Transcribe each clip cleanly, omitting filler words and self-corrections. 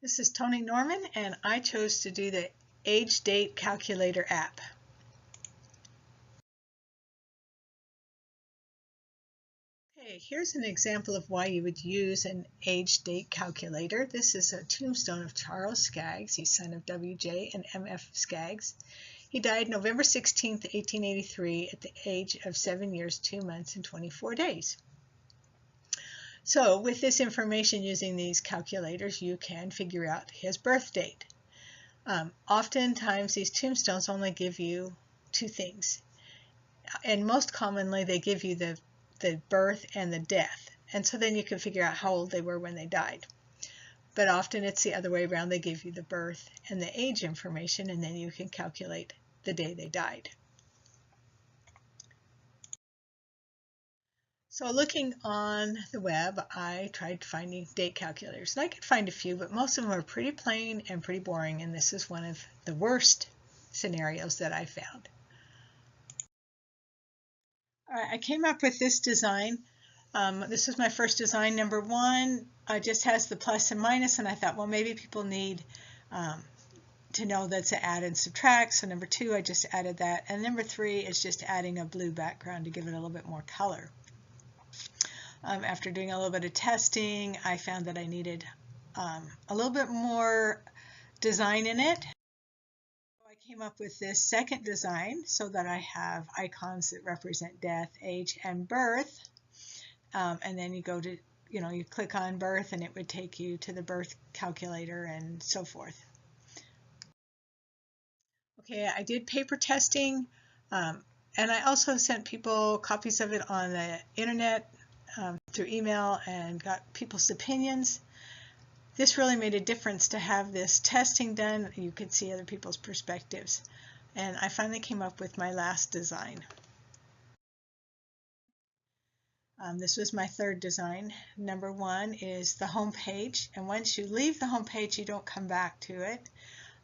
This is Tony Norman, and I chose to do the Age Date Calculator app. Okay, here's an example of why you would use an age date calculator. This is a tombstone of Charles Skaggs. He's son of W.J. and M.F. Skaggs. He died November 16, 1883 at the age of 7 years, 2 months, and 24 days. So with this information using these calculators, you can figure out his birth date. Oftentimes these tombstones only give you two things, and most commonly they give you the birth and the death, and so then you can figure out how old they were when they died. But often it's the other way around. They give you the birth and the age information, and then you can calculate the day they died. So looking on the web, I tried finding date calculators, and I could find a few, but most of them are pretty plain and pretty boring, and this is one of the worst scenarios that I found. All right, I came up with this design. This was my first design. Number one just has the plus and minus, and I thought, well, maybe people need to know that's to add and subtract. So number two, I just added that. And number three is just adding a blue background to give it a little bit more color. After doing a little bit of testing, I found that I needed a little bit more design in it. So I came up with this second design so that I have icons that represent death, age, and birth. And then you go to, you click on birth and it would take you to the birth calculator and so forth. Okay, I did paper testing, and I also sent people copies of it on the internet through email and got people's opinions. This really made a difference to have this testing done. You could see other people's perspectives. And I finally came up with my last design. This was my third design. Number one is the home page, and once you leave the home page, you don't come back to it.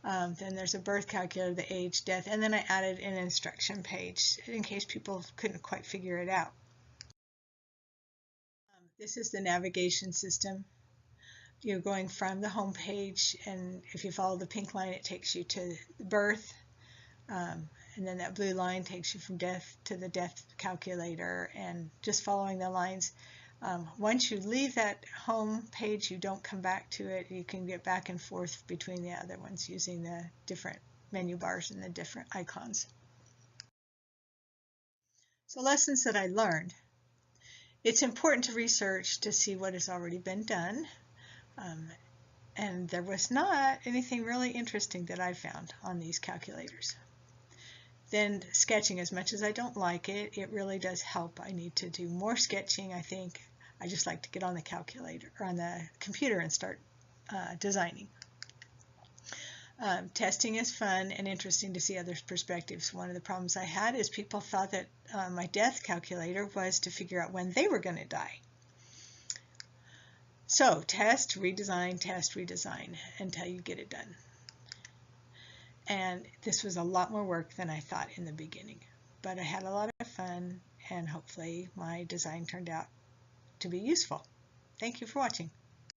Then there's a birth calculator, the age, death, and then I added an instruction page in case people couldn't quite figure it out. This is the navigation system. You're going from the home page, and if you follow the pink line, it takes you to birth, and then that blue line takes you from death to the death calculator, and just following the lines. Once you leave that home page, you don't come back to it. You can get back and forth between the other ones using the different menu bars and the different icons. So lessons that I learned. It's important to research to see what has already been done. And there was not anything really interesting that I found on these calculators. Then sketching, as much as I don't like it, it really does help. I need to do more sketching, I think. I just like to get on the calculator or on the computer and start designing. Testing is fun and interesting to see others' perspectives. One of the problems I had is people thought that my death calculator was to figure out when they were going to die. So test, redesign, until you get it done. And this was a lot more work than I thought in the beginning. But I had a lot of fun, and hopefully my design turned out to be useful. Thank you for watching.